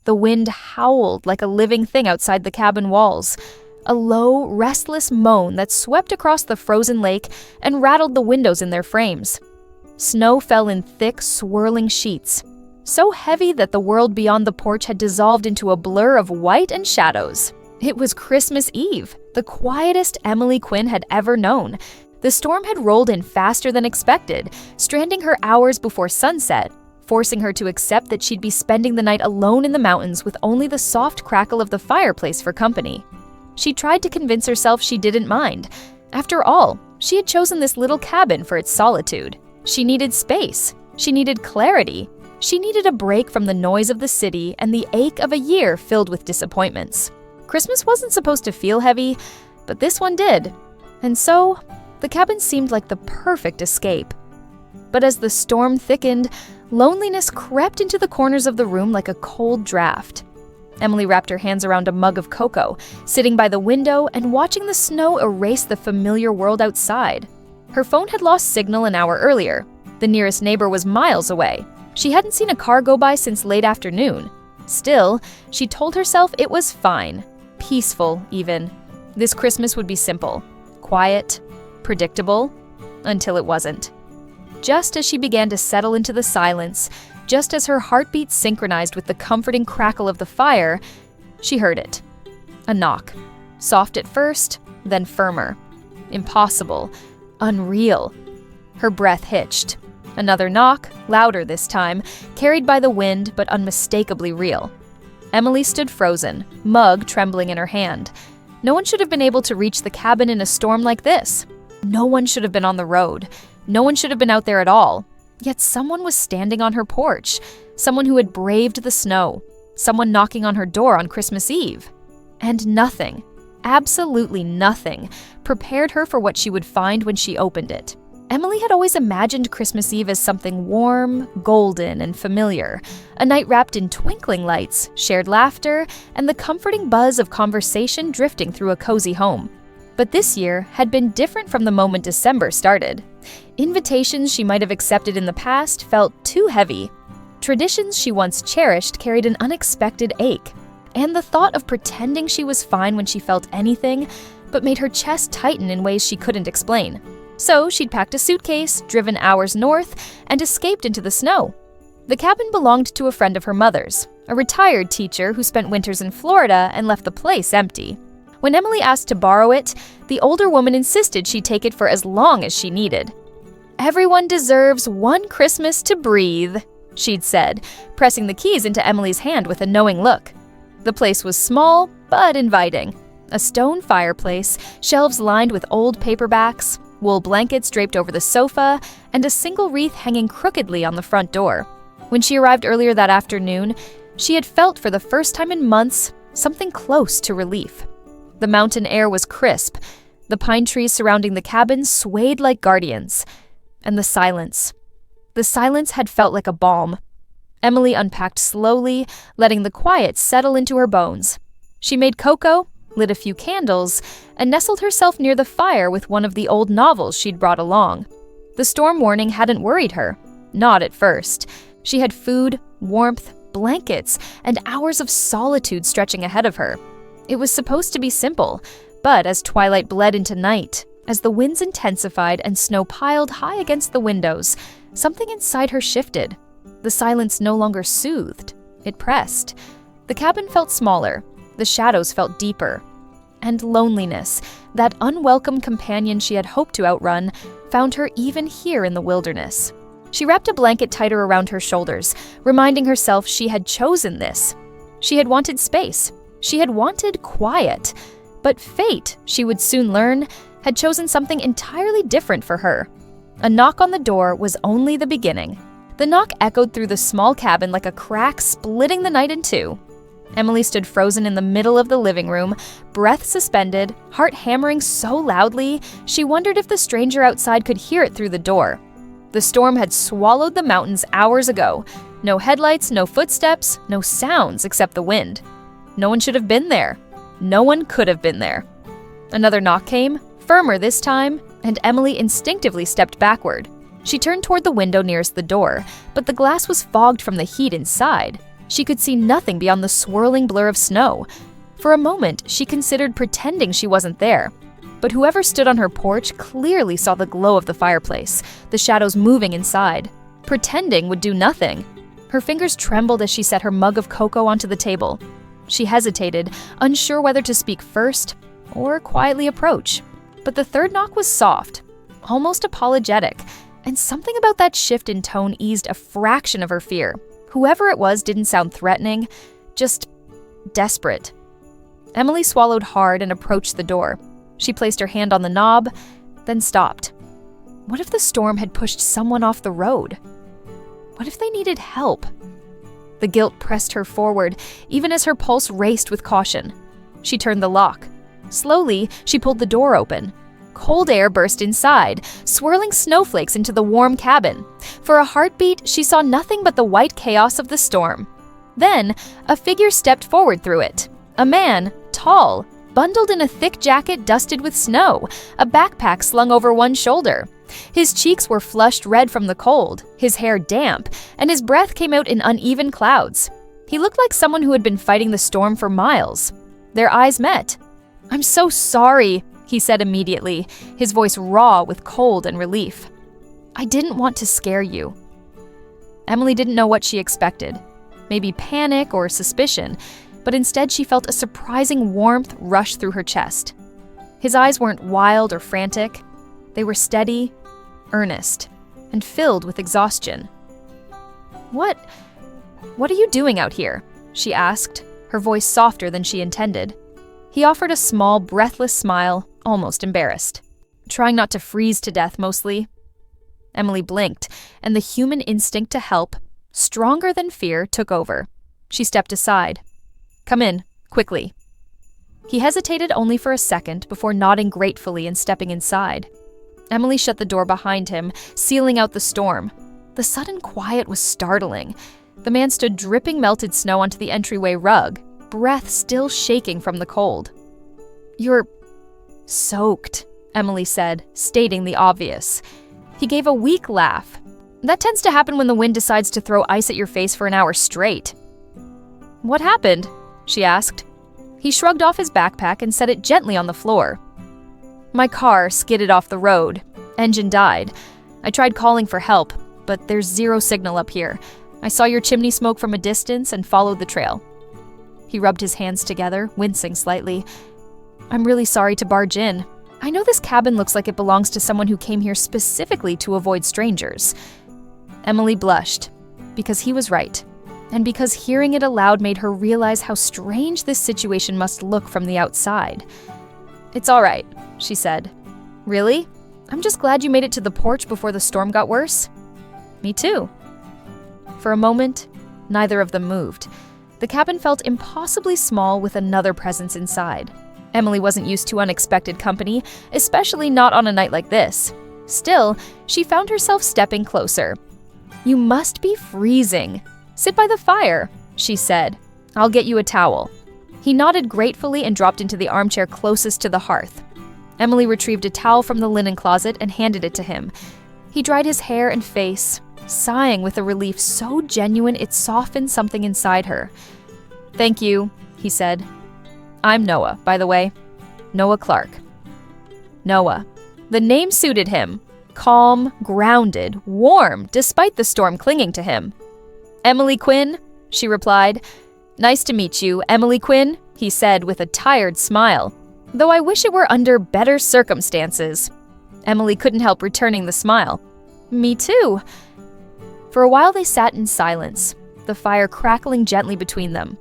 The wind howled like a living thing outside the cabin walls, a low, restless moan that swept across the frozen lake and rattled the windows in their frames. Snow fell in thick, swirling sheets, so heavy that the world beyond the porch had dissolved into a blur of white and shadows. It was Christmas Eve, the quietest Emily Quinn had ever known. The storm had rolled in faster than expected, stranding her hours before sunset, forcing her to accept that she'd be spending the night alone in the mountains with only the soft crackle of the fireplace for company. She tried to convince herself she didn't mind. After all, she had chosen this little cabin for its solitude. She needed space. She needed clarity. She needed a break from the noise of the city and the ache of a year filled with disappointments. Christmas wasn't supposed to feel heavy, but this one did. And so, the cabin seemed like the perfect escape. But as the storm thickened, loneliness crept into the corners of the room like a cold draft. Emily wrapped her hands around a mug of cocoa, sitting by the window and watching the snow erase the familiar world outside. Her phone had lost signal an hour earlier. The nearest neighbor was miles away. She hadn't seen a car go by since late afternoon. Still, she told herself it was fine. Peaceful, even. This Christmas would be simple, quiet, predictable, until it wasn't. Just as she began to settle into the silence, just as her heartbeat synchronized with the comforting crackle of the fire, she heard it. A knock. Soft at first, then firmer. Impossible. Unreal. Her breath hitched. Another knock, louder this time, carried by the wind but unmistakably real. Emily stood frozen, mug trembling in her hand. No one should have been able to reach the cabin in a storm like this. No one should have been on the road. No one should have been out there at all. Yet someone was standing on her porch. Someone who had braved the snow. Someone knocking on her door on Christmas Eve. And nothing, absolutely nothing, prepared her for what she would find when she opened it. Emily had always imagined Christmas Eve as something warm, golden, and familiar, a night wrapped in twinkling lights, shared laughter, and the comforting buzz of conversation drifting through a cozy home. But this year had been different from the moment December started. Invitations she might have accepted in the past felt too heavy. Traditions she once cherished carried an unexpected ache. And the thought of pretending she was fine when she felt anything, but made her chest tighten in ways she couldn't explain. So she'd packed a suitcase, driven hours north, and escaped into the snow. The cabin belonged to a friend of her mother's, a retired teacher who spent winters in Florida and left the place empty. When Emily asked to borrow it, the older woman insisted she take it for as long as she needed. "Everyone deserves one Christmas to breathe," she'd said, pressing the keys into Emily's hand with a knowing look. The place was small, but inviting. A stone fireplace, shelves lined with old paperbacks, wool blankets draped over the sofa, and a single wreath hanging crookedly on the front door. When she arrived earlier that afternoon, she had felt for the first time in months something close to relief. The mountain air was crisp, the pine trees surrounding the cabin swayed like guardians, and the silence. The silence had felt like a balm. Emily unpacked slowly, letting the quiet settle into her bones. She made cocoa, lit a few candles, and nestled herself near the fire with one of the old novels she'd brought along. The storm warning hadn't worried her. Not at first. She had food, warmth, blankets, and hours of solitude stretching ahead of her. It was supposed to be simple, but as twilight bled into night, as the winds intensified and snow piled high against the windows, something inside her shifted. The silence no longer soothed. It pressed. The cabin felt smaller. The shadows felt deeper. And loneliness, that unwelcome companion she had hoped to outrun, found her even here in the wilderness. She wrapped a blanket tighter around her shoulders, reminding herself she had chosen this. She had wanted space. She had wanted quiet. But fate, she would soon learn, had chosen something entirely different for her. A knock on the door was only the beginning. The knock echoed through the small cabin like a crack splitting the night in two. Emily stood frozen in the middle of the living room, breath suspended, heart hammering so loudly, she wondered if the stranger outside could hear it through the door. The storm had swallowed the mountains hours ago. No headlights, no footsteps, no sounds except the wind. No one should have been there. No one could have been there. Another knock came, firmer this time, and Emily instinctively stepped backward. She turned toward the window nearest the door, but the glass was fogged from the heat inside. She could see nothing beyond the swirling blur of snow. For a moment, she considered pretending she wasn't there. But whoever stood on her porch clearly saw the glow of the fireplace, the shadows moving inside. Pretending would do nothing. Her fingers trembled as she set her mug of cocoa onto the table. She hesitated, unsure whether to speak first or quietly approach. But the third knock was soft, almost apologetic, and something about that shift in tone eased a fraction of her fear. Whoever it was didn't sound threatening, just desperate. Emily swallowed hard and approached the door. She placed her hand on the knob, then stopped. What if the storm had pushed someone off the road? What if they needed help? The guilt pressed her forward, even as her pulse raced with caution. She turned the lock. Slowly, she pulled the door open. Cold air burst inside, swirling snowflakes into the warm cabin. For a heartbeat, she saw nothing but the white chaos of the storm. Then, a figure stepped forward through it. A man, tall, bundled in a thick jacket dusted with snow, a backpack slung over one shoulder. His cheeks were flushed red from the cold, his hair damp, and his breath came out in uneven clouds. He looked like someone who had been fighting the storm for miles. Their eyes met. "I'm so sorry," he said immediately, his voice raw with cold and relief. "I didn't want to scare you." Emily didn't know what she expected. Maybe panic or suspicion, but instead she felt a surprising warmth rush through her chest. His eyes weren't wild or frantic. They were steady, earnest, and filled with exhaustion. What are you doing out here?" she asked, her voice softer than she intended. He offered a small, breathless smile, almost embarrassed. "Trying not to freeze to death, mostly." Emily blinked, and the human instinct to help, stronger than fear, took over. She stepped aside. "Come in, quickly." He hesitated only for a second before nodding gratefully and stepping inside. Emily shut the door behind him, sealing out the storm. The sudden quiet was startling. The man stood dripping melted snow onto the entryway rug, breath still shaking from the cold. "You're soaked," Emily said, stating the obvious. He gave a weak laugh. "That tends to happen when the wind decides to throw ice at your face for an hour straight." "What happened?" she asked. He shrugged off his backpack and set it gently on the floor. "My car skidded off the road. Engine died. I tried calling for help, but there's zero signal up here. I saw your chimney smoke from a distance and followed the trail." He rubbed his hands together, wincing slightly. "I'm really sorry to barge in. I know this cabin looks like it belongs to someone who came here specifically to avoid strangers." Emily blushed, because he was right, and because hearing it aloud made her realize how strange this situation must look from the outside. "It's all right," she said. "Really? I'm just glad you made it to the porch before the storm got worse." "Me too." For a moment, neither of them moved. The cabin felt impossibly small with another presence inside. Emily wasn't used to unexpected company, especially not on a night like this. Still, she found herself stepping closer. "You must be freezing. Sit by the fire," she said. "I'll get you a towel." He nodded gratefully and dropped into the armchair closest to the hearth. Emily retrieved a towel from the linen closet and handed it to him. He dried his hair and face, sighing with a relief so genuine it softened something inside her. "Thank you," he said. "I'm Noah, by the way. Noah Clark." Noah. The name suited him. Calm, grounded, warm, despite the storm clinging to him. "Emily Quinn," she replied. "Nice to meet you, Emily Quinn," he said with a tired smile. "Though I wish it were under better circumstances." Emily couldn't help returning the smile. "Me too." For a while they sat in silence, the fire crackling gently between them.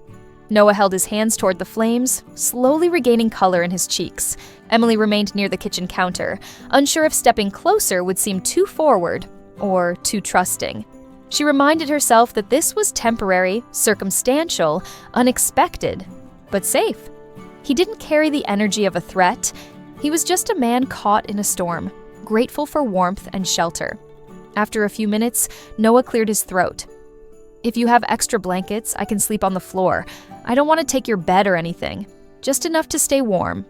Noah held his hands toward the flames, slowly regaining color in his cheeks. Emily remained near the kitchen counter, unsure if stepping closer would seem too forward or too trusting. She reminded herself that this was temporary, circumstantial, unexpected, but safe. He didn't carry the energy of a threat. He was just a man caught in a storm, grateful for warmth and shelter. After a few minutes, Noah cleared his throat. "If you have extra blankets, I can sleep on the floor. I don't want to take your bed or anything. Just enough to stay warm."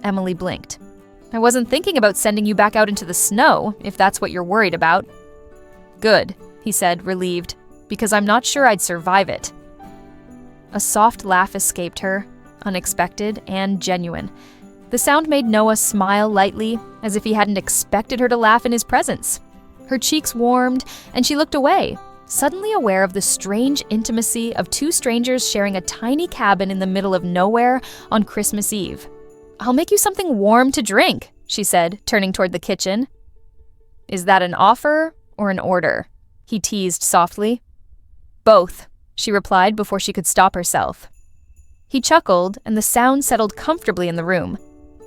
Emily blinked. "I wasn't thinking about sending you back out into the snow, if that's what you're worried about." "Good," he said, relieved, "because I'm not sure I'd survive it." A soft laugh escaped her, unexpected and genuine. The sound made Noah smile lightly, as if he hadn't expected her to laugh in his presence. Her cheeks warmed, and she looked away, suddenly aware of the strange intimacy of two strangers sharing a tiny cabin in the middle of nowhere on Christmas Eve. "I'll make you something warm to drink," she said, turning toward the kitchen. "Is that an offer or an order?" he teased softly. "Both," she replied before she could stop herself. He chuckled, and the sound settled comfortably in the room.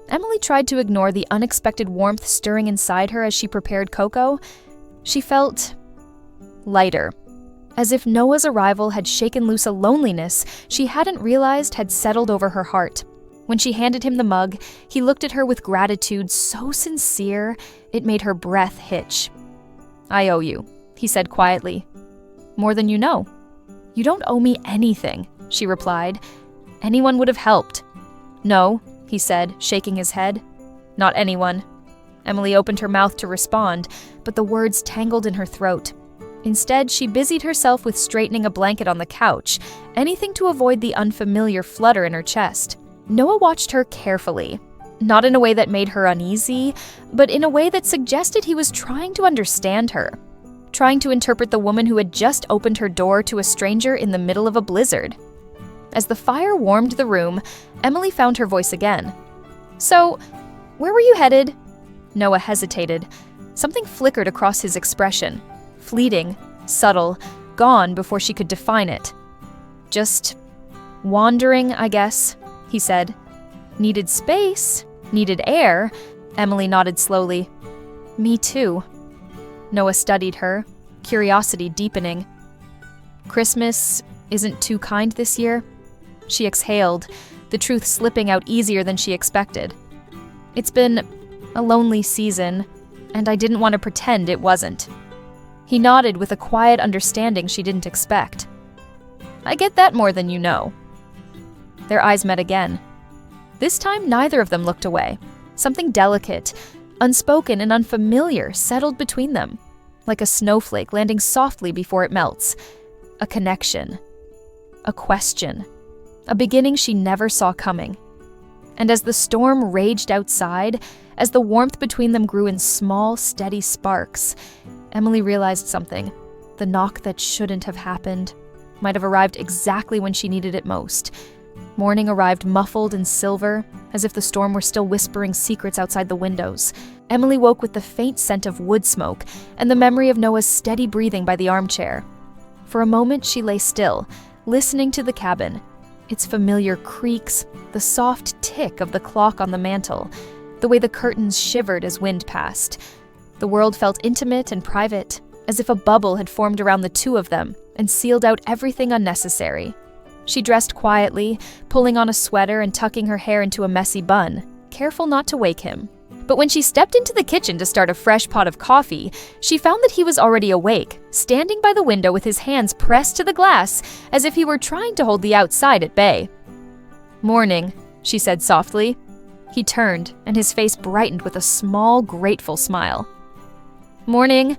Emily tried to ignore the unexpected warmth stirring inside her as she prepared cocoa. She felt lighter, as if Noah's arrival had shaken loose a loneliness she hadn't realized had settled over her heart. When she handed him the mug, he looked at her with gratitude so sincere it made her breath hitch. "I owe you," he said quietly. "More than you know." "You don't owe me anything," she replied. "Anyone would have helped." "No," he said, shaking his head. "Not anyone." Emily opened her mouth to respond, but the words tangled in her throat. Instead, she busied herself with straightening a blanket on the couch, anything to avoid the unfamiliar flutter in her chest. Noah watched her carefully, not in a way that made her uneasy, but in a way that suggested he was trying to understand her, trying to interpret the woman who had just opened her door to a stranger in the middle of a blizzard. As the fire warmed the room, Emily found her voice again. "So, where were you headed?" Noah hesitated. Something flickered across his expression. Fleeting, subtle, gone before she could define it. "Just wandering, I guess," he said. "Needed space, needed air." Emily nodded slowly. "Me too." Noah studied her, curiosity deepening. "Christmas isn't too kind this year?" She exhaled, the truth slipping out easier than she expected. "It's been a lonely season, and I didn't want to pretend it wasn't." He nodded with a quiet understanding she didn't expect. "I get that more than you know." Their eyes met again. This time, neither of them looked away. Something delicate, unspoken and unfamiliar settled between them, like a snowflake landing softly before it melts. A connection. A question. A beginning she never saw coming. And as the storm raged outside, as the warmth between them grew in small, steady sparks, Emily realized something. The knock that shouldn't have happened might have arrived exactly when she needed it most. Morning arrived muffled in silver, as if the storm were still whispering secrets outside the windows. Emily woke with the faint scent of wood smoke and the memory of Noah's steady breathing by the armchair. For a moment she lay still, listening to the cabin. Its familiar creaks, the soft tick of the clock on the mantel, the way the curtains shivered as wind passed. The world felt intimate and private, as if a bubble had formed around the two of them and sealed out everything unnecessary. She dressed quietly, pulling on a sweater and tucking her hair into a messy bun, careful not to wake him. But when she stepped into the kitchen to start a fresh pot of coffee, she found that he was already awake, standing by the window with his hands pressed to the glass as if he were trying to hold the outside at bay. "Morning," she said softly. He turned, and his face brightened with a small, grateful smile. "Morning.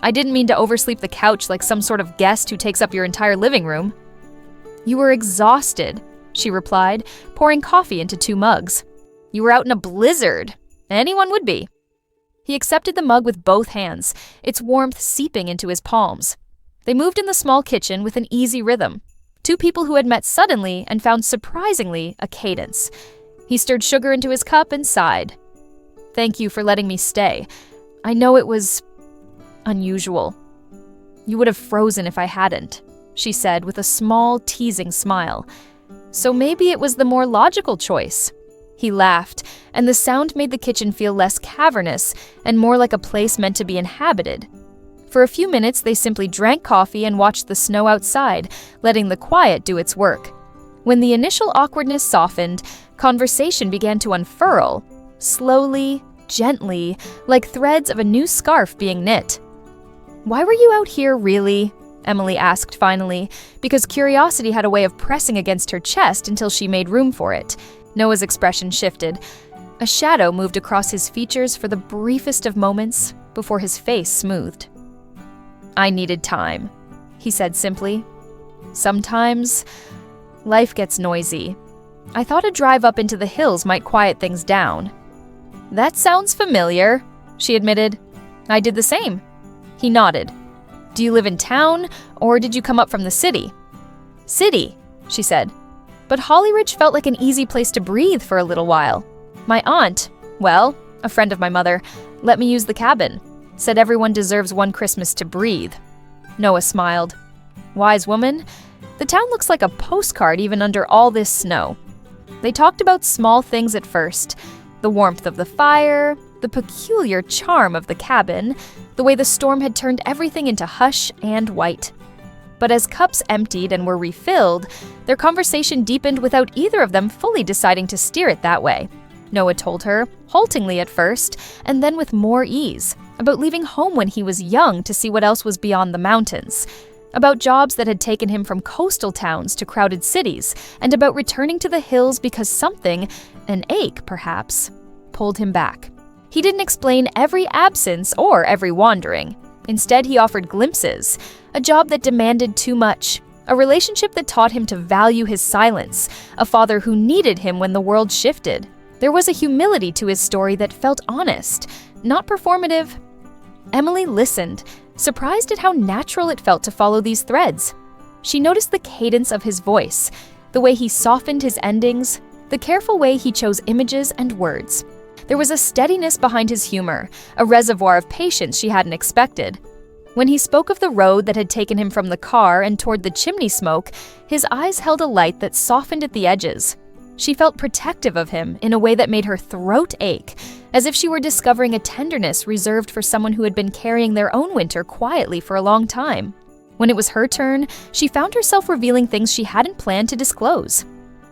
I didn't mean to oversleep the couch like some sort of guest who takes up your entire living room." "You were exhausted," she replied, pouring coffee into 2 mugs. "You were out in a blizzard. Anyone would be." He accepted the mug with both hands, its warmth seeping into his palms. They moved in the small kitchen with an easy rhythm. 2 people who had met suddenly and found surprisingly a cadence. He stirred sugar into his cup and sighed. "Thank you for letting me stay. I know it was unusual." "You would have frozen if I hadn't," she said with a small, teasing smile. "So maybe it was the more logical choice." He laughed, and the sound made the kitchen feel less cavernous and more like a place meant to be inhabited. For a few minutes, they simply drank coffee and watched the snow outside, letting the quiet do its work. When the initial awkwardness softened, conversation began to unfurl, slowly, gently, like threads of a new scarf being knit. "Why were you out here, really?" Emily asked finally, because curiosity had a way of pressing against her chest until she made room for it. Noah's expression shifted. A shadow moved across his features for the briefest of moments before his face smoothed. "I needed time," he said simply. "Sometimes Life gets noisy. I thought a drive up into the hills might quiet things down." "That sounds familiar," she admitted. "I did the same." He nodded. "Do you live in town, or did you come up from the city?" "City," she said. "But Hollyridge felt like an easy place to breathe for a little while. My aunt, well, a friend of my mother, let me use the cabin. Said everyone deserves one Christmas to breathe." Noah smiled. "Wise woman. The town looks like a postcard even under all this snow." They talked about small things at first. The warmth of the fire, the peculiar charm of the cabin, the way the storm had turned everything into hush and white. But as cups emptied and were refilled, their conversation deepened without either of them fully deciding to steer it that way. Noah told her, haltingly at first, and then with more ease, about leaving home when he was young to see what else was beyond the mountains, about jobs that had taken him from coastal towns to crowded cities, and about returning to the hills because something, an ache perhaps, pulled him back. He didn't explain every absence or every wandering. Instead, he offered glimpses, a job that demanded too much, a relationship that taught him to value his silence, a father who needed him when the world shifted. There was a humility to his story that felt honest, not performative. Emily listened, surprised at how natural it felt to follow these threads. She noticed the cadence of his voice, the way he softened his endings, the careful way he chose images and words. There was a steadiness behind his humor, a reservoir of patience she hadn't expected. When he spoke of the road that had taken him from the car and toward the chimney smoke, his eyes held a light that softened at the edges. She felt protective of him in a way that made her throat ache, as if she were discovering a tenderness reserved for someone who had been carrying their own winter quietly for a long time. When it was her turn, she found herself revealing things she hadn't planned to disclose.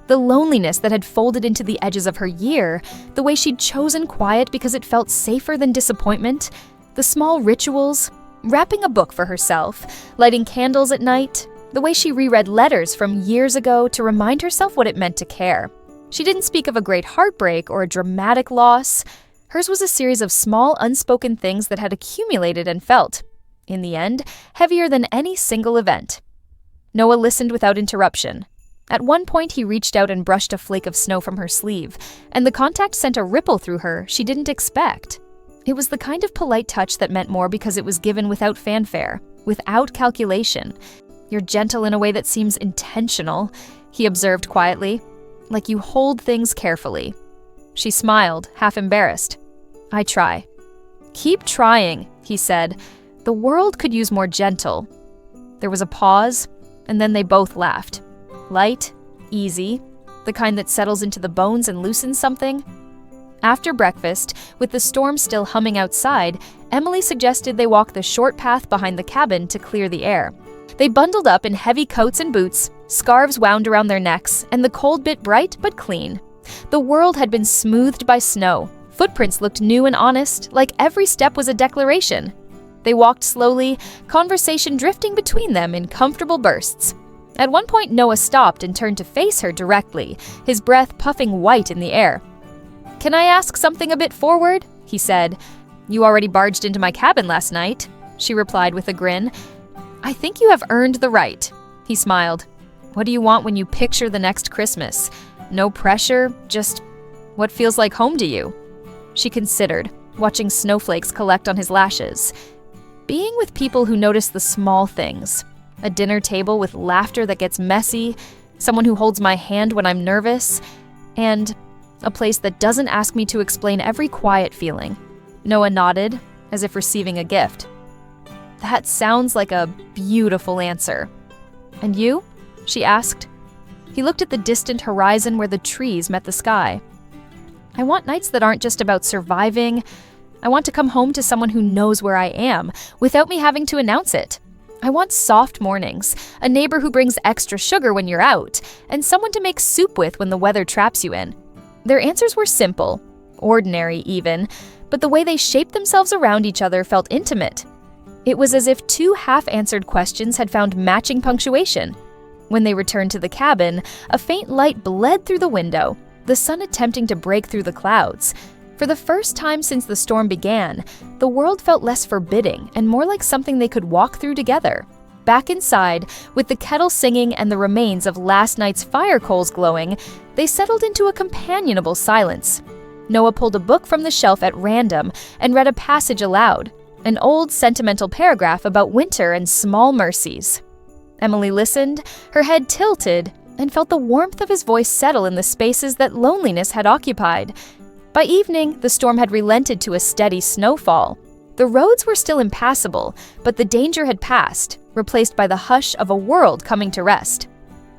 The loneliness that had folded into the edges of her year, the way she'd chosen quiet because it felt safer than disappointment, the small rituals, wrapping a book for herself, lighting candles at night, the way she reread letters from years ago to remind herself what it meant to care. She didn't speak of a great heartbreak or a dramatic loss. Hers was a series of small, unspoken things that had accumulated and felt, in the end, heavier than any single event. Noah listened without interruption. At one point, he reached out and brushed a flake of snow from her sleeve, and the contact sent a ripple through her she didn't expect. It was the kind of polite touch that meant more because it was given without fanfare, without calculation. "You're gentle in a way that seems intentional," he observed quietly, "like you hold things carefully." She smiled, half embarrassed. "I try." "Keep trying," he said. "The world could use more gentle." There was a pause, and then they both laughed. Light, easy, the kind that settles into the bones and loosens something. After breakfast, with the storm still humming outside, Emily suggested they walk the short path behind the cabin to clear the air. They bundled up in heavy coats and boots, scarves wound around their necks, and the cold bit bright but clean. The world had been smoothed by snow. Footprints looked new and honest, like every step was a declaration. They walked slowly, conversation drifting between them in comfortable bursts. At one point, Noah stopped and turned to face her directly, his breath puffing white in the air. "Can I ask something a bit forward?" he said. "You already barged into my cabin last night," she replied with a grin. "I think you have earned the right," he smiled. "What do you want when you picture the next Christmas? No pressure, just what feels like home to you?" She considered, watching snowflakes collect on his lashes. "Being with people who notice the small things. A dinner table with laughter that gets messy, someone who holds my hand when I'm nervous, and a place that doesn't ask me to explain every quiet feeling." Noah nodded, as if receiving a gift. "That sounds like a beautiful answer." "And you?" she asked. He looked at the distant horizon where the trees met the sky. "I want nights that aren't just about surviving. I want to come home to someone who knows where I am, without me having to announce it. I want soft mornings, a neighbor who brings extra sugar when you're out, and someone to make soup with when the weather traps you in." Their answers were simple, ordinary even, but the way they shaped themselves around each other felt intimate. It was as if two half-answered questions had found matching punctuation. When they returned to the cabin, a faint light bled through the window, the sun attempting to break through the clouds. For the first time since the storm began, the world felt less forbidding and more like something they could walk through together. Back inside, with the kettle singing and the remains of last night's fire coals glowing, they settled into a companionable silence. Noah pulled a book from the shelf at random and read a passage aloud, an old sentimental paragraph about winter and small mercies. Emily listened, her head tilted, and felt the warmth of his voice settle in the spaces that loneliness had occupied. By evening, the storm had relented to a steady snowfall. The roads were still impassable, but the danger had passed, replaced by the hush of a world coming to rest.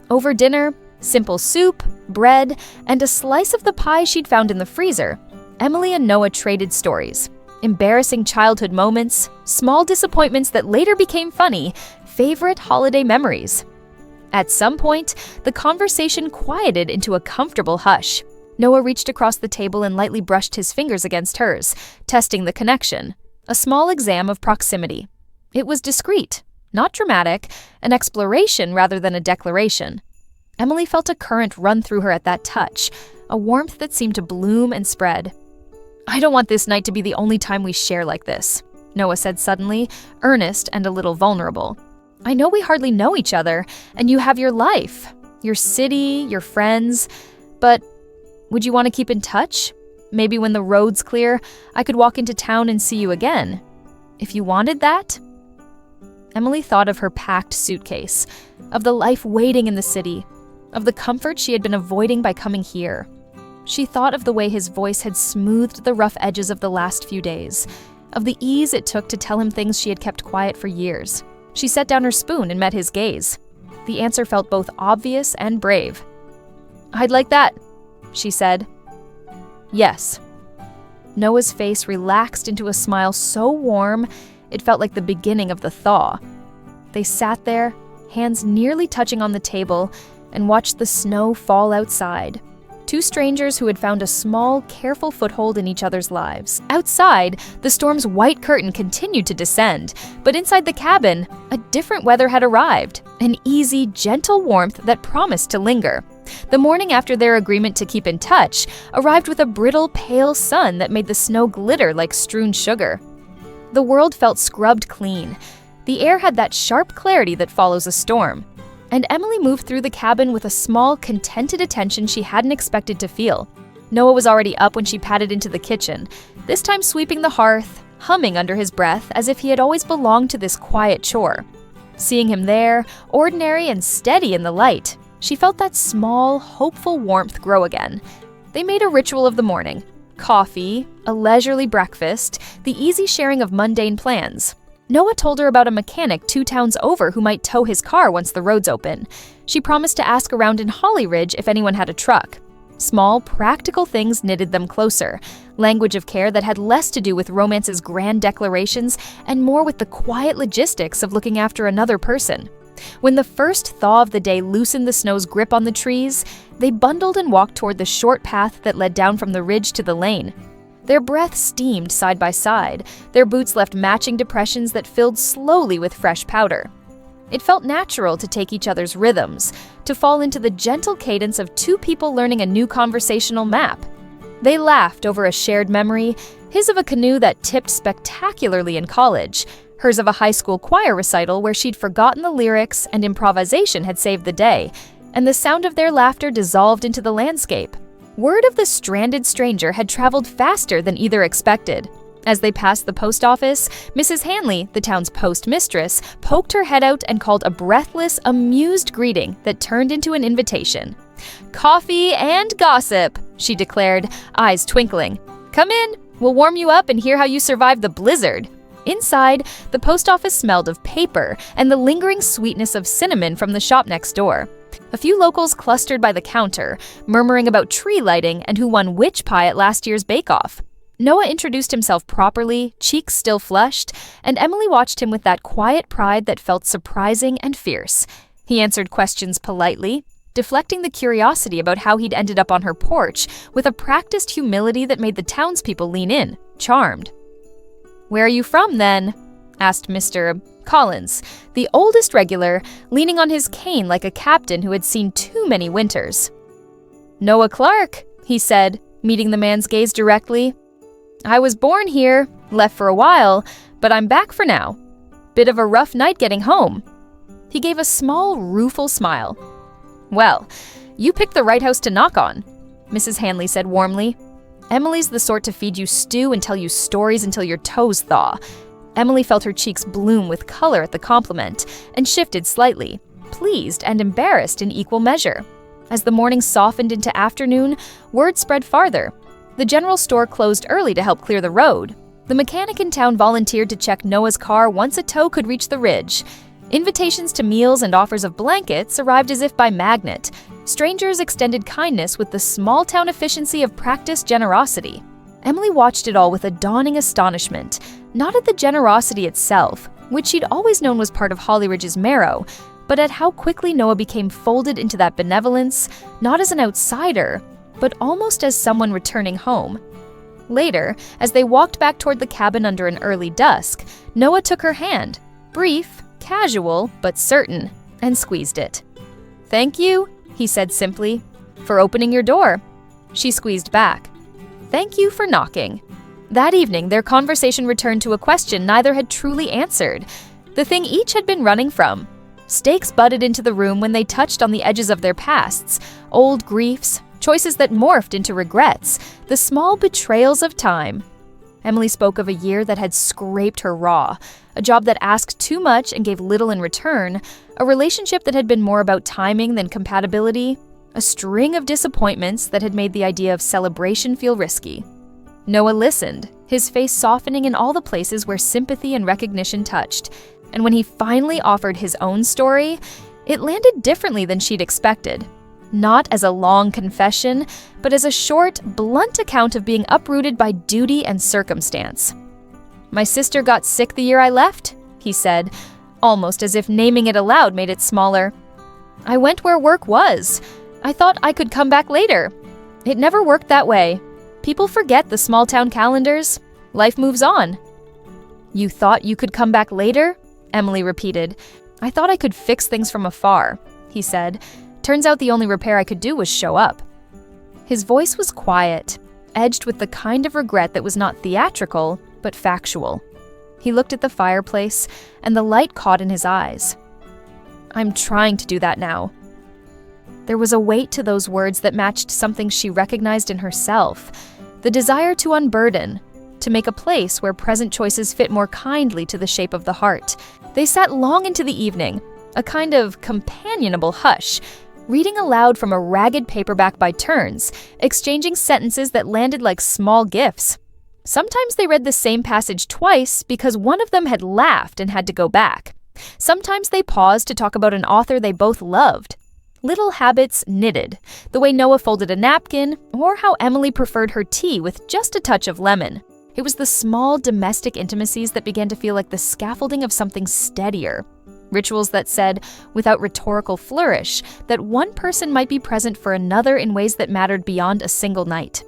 Over dinner, simple soup, bread, and a slice of the pie she'd found in the freezer, Emily and Noah traded stories. Embarrassing childhood moments, small disappointments that later became funny, favorite holiday memories. At some point, the conversation quieted into a comfortable hush. Noah reached across the table and lightly brushed his fingers against hers, testing the connection. A small exam of proximity. It was discreet, not dramatic, an exploration rather than a declaration. Emily felt a current run through her at that touch, a warmth that seemed to bloom and spread. "I don't want this night to be the only time we share like this," Noah said suddenly, earnest and a little vulnerable. "I know we hardly know each other, and you have your life, your city, your friends, but would you want to keep in touch? Maybe when the road's clear, I could walk into town and see you again. If you wanted that?" Emily thought of her packed suitcase, of the life waiting in the city, of the comfort she had been avoiding by coming here. She thought of the way his voice had smoothed the rough edges of the last few days, of the ease it took to tell him things she had kept quiet for years. She set down her spoon and met his gaze. The answer felt both obvious and brave. "I'd like that," she said. "Yes." Noah's face relaxed into a smile so warm, it felt like the beginning of the thaw. They sat there, hands nearly touching on the table, and watched the snow fall outside. Two strangers who had found a small, careful foothold in each other's lives. Outside, the storm's white curtain continued to descend, but inside the cabin, a different weather had arrived, an easy, gentle warmth that promised to linger. The morning after their agreement to keep in touch arrived with a brittle, pale sun that made the snow glitter like strewn sugar. The world felt scrubbed clean. The air had that sharp clarity that follows a storm. And Emily moved through the cabin with a small, contented attention she hadn't expected to feel. Noah was already up when she padded into the kitchen, this time sweeping the hearth, humming under his breath as if he had always belonged to this quiet chore. Seeing him there, ordinary and steady in the light, she felt that small, hopeful warmth grow again. They made a ritual of the morning. Coffee, a leisurely breakfast, the easy sharing of mundane plans. Noah told her about a mechanic 2 towns over who might tow his car once the roads open. She promised to ask around in Holly Ridge if anyone had a truck. Small, practical things knitted them closer. Language of care that had less to do with romance's grand declarations and more with the quiet logistics of looking after another person. When the first thaw of the day loosened the snow's grip on the trees, they bundled and walked toward the short path that led down from the ridge to the lane. Their breath steamed side by side, their boots left matching depressions that filled slowly with fresh powder. It felt natural to take each other's rhythms, to fall into the gentle cadence of 2 people learning a new conversational map. They laughed over a shared memory, his of a canoe that tipped spectacularly in college, hers of a high school choir recital where she'd forgotten the lyrics and improvisation had saved the day, and the sound of their laughter dissolved into the landscape. Word of the stranded stranger had traveled faster than either expected. As they passed the post office, Mrs. Hanley, the town's postmistress, poked her head out and called a breathless, amused greeting that turned into an invitation. "Coffee and gossip," she declared, eyes twinkling. "Come in, we'll warm you up and hear how you survived the blizzard." Inside, the post office smelled of paper and the lingering sweetness of cinnamon from the shop next door. A few locals clustered by the counter, murmuring about tree lighting and who won which pie at last year's bake-off. Noah introduced himself properly, cheeks still flushed, and Emily watched him with that quiet pride that felt surprising and fierce. He answered questions politely, deflecting the curiosity about how he'd ended up on her porch with a practiced humility that made the townspeople lean in, charmed. "Where are you from, then?" asked Mr. Collins, the oldest regular, leaning on his cane like a captain who had seen too many winters. "Noah Clark," he said, meeting the man's gaze directly. "I was born here, left for a while, but I'm back for now. Bit of a rough night getting home. He gave a small, rueful smile. "Well, you picked the right house to knock on," Mrs. Hanley said warmly. "Emily's the sort to feed you stew and tell you stories until your toes thaw." Emily felt her cheeks bloom with color at the compliment and shifted slightly, pleased and embarrassed in equal measure. As the morning softened into afternoon, word spread farther. The general store closed early to help clear the road. The mechanic in town volunteered to check Noah's car once a tow could reach the ridge. Invitations to meals and offers of blankets arrived as if by magnet. Strangers extended kindness with the small-town efficiency of practiced generosity. Emily watched it all with a dawning astonishment, not at the generosity itself, which she'd always known was part of Hollyridge's marrow, but at how quickly Noah became folded into that benevolence, not as an outsider, but almost as someone returning home. Later, as they walked back toward the cabin under an early dusk, Noah took her hand, brief, casual, but certain, and squeezed it. "Thank you," he said simply, "for opening your door." She squeezed back. "Thank you for knocking." That evening, their conversation returned to a question neither had truly answered, the thing each had been running from. Stakes butted into the room when they touched on the edges of their pasts, old griefs, choices that morphed into regrets, the small betrayals of time. Emily spoke of a year that had scraped her raw, a job that asked too much and gave little in return, a relationship that had been more about timing than compatibility, a string of disappointments that had made the idea of celebration feel risky. Noah listened, his face softening in all the places where sympathy and recognition touched, and when he finally offered his own story, it landed differently than she'd expected. Not as a long confession, but as a short, blunt account of being uprooted by duty and circumstance. "My sister got sick the year I left," he said, almost as if naming it aloud made it smaller. "I went where work was. I thought I could come back later. It never worked that way. People forget the small-town calendars. Life moves on." "You thought you could come back later?" Emily repeated. "I thought I could fix things from afar," he said. "Turns out the only repair I could do was show up." His voice was quiet, edged with the kind of regret that was not theatrical, but factual. He looked at the fireplace, and the light caught in his eyes. "I'm trying to do that now." There was a weight to those words that matched something she recognized in herself, the desire to unburden, to make a place where present choices fit more kindly to the shape of the heart. They sat long into the evening, a kind of companionable hush, reading aloud from a ragged paperback by turns, exchanging sentences that landed like small gifts. Sometimes they read the same passage twice because one of them had laughed and had to go back. Sometimes they paused to talk about an author they both loved. Little habits knitted, the way Noah folded a napkin, or how Emily preferred her tea with just a touch of lemon. It was the small domestic intimacies that began to feel like the scaffolding of something steadier. Rituals that said, without rhetorical flourish, that one person might be present for another in ways that mattered beyond a single night.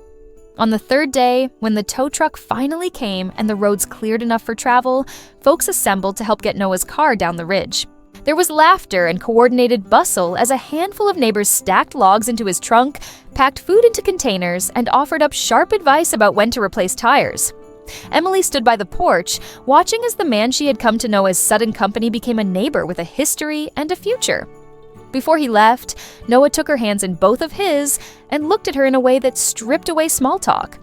On the third day, when the tow truck finally came and the roads cleared enough for travel, folks assembled to help get Noah's car down the ridge. There was laughter and coordinated bustle as a handful of neighbors stacked logs into his trunk, packed food into containers, and offered up sharp advice about when to replace tires. Emily stood by the porch, watching as the man she had come to know as sudden company became a neighbor with a history and a future. Before he left, Noah took her hands in both of his and looked at her in a way that stripped away small talk.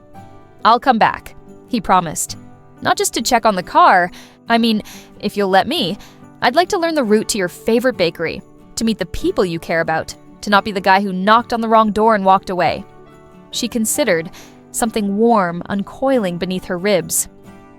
"I'll come back," he promised. "Not just to check on the car. I mean, if you'll let me, I'd like to learn the route to your favorite bakery, to meet the people you care about, to not be the guy who knocked on the wrong door and walked away." She considered, something warm uncoiling beneath her ribs.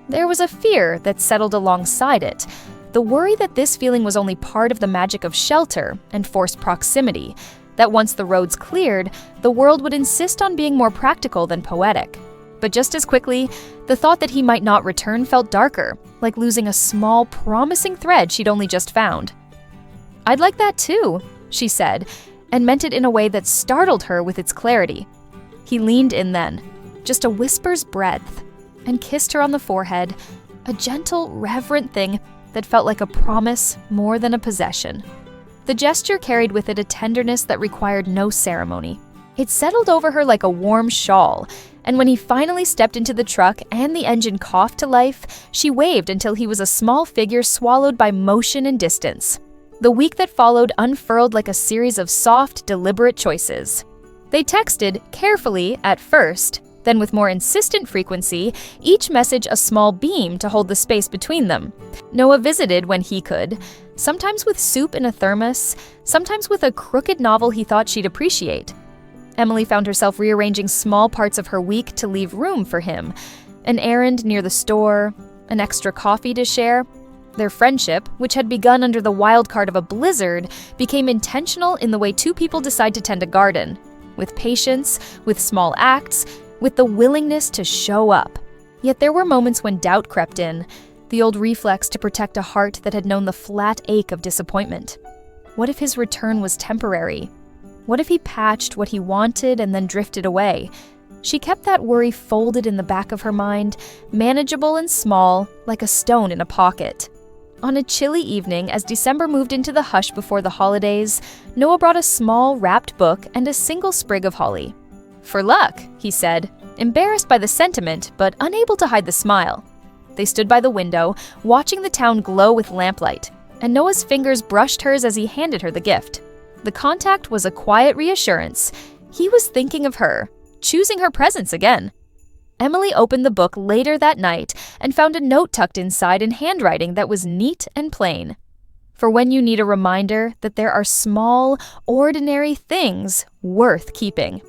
There was a fear that settled alongside it, the worry that this feeling was only part of the magic of shelter and forced proximity, that once the roads cleared, the world would insist on being more practical than poetic. But just as quickly, the thought that he might not return felt darker, like losing a small, promising thread she'd only just found. "I'd like that too," she said, and meant it in a way that startled her with its clarity. He leaned in then, just a whisper's breadth, and kissed her on the forehead, a gentle, reverent thing that felt like a promise more than a possession. The gesture carried with it a tenderness that required no ceremony. It settled over her like a warm shawl, and when he finally stepped into the truck and the engine coughed to life, she waved until he was a small figure swallowed by motion and distance. The week that followed unfurled like a series of soft, deliberate choices. They texted carefully at first, then with more insistent frequency, each message a small beam to hold the space between them. Noah visited when he could, sometimes with soup in a thermos, sometimes with a crooked novel he thought she'd appreciate. Emily found herself rearranging small parts of her week to leave room for him. An errand near the store, an extra coffee to share. Their friendship, which had begun under the wild card of a blizzard, became intentional in the way two people decide to tend a garden. With patience, with small acts, with the willingness to show up. Yet there were moments when doubt crept in, the old reflex to protect a heart that had known the flat ache of disappointment. What if his return was temporary? What if he patched what he wanted and then drifted away? She kept that worry folded in the back of her mind, manageable and small, like a stone in a pocket. On a chilly evening, as December moved into the hush before the holidays, Noah brought a small, wrapped book and a single sprig of holly. "For luck," he said, embarrassed by the sentiment, but unable to hide the smile. They stood by the window, watching the town glow with lamplight, and Noah's fingers brushed hers as he handed her the gift. The contact was a quiet reassurance. He was thinking of her, choosing her presence again. Emily opened the book later that night and found a note tucked inside in handwriting that was neat and plain. For when you need a reminder that there are small, ordinary things worth keeping.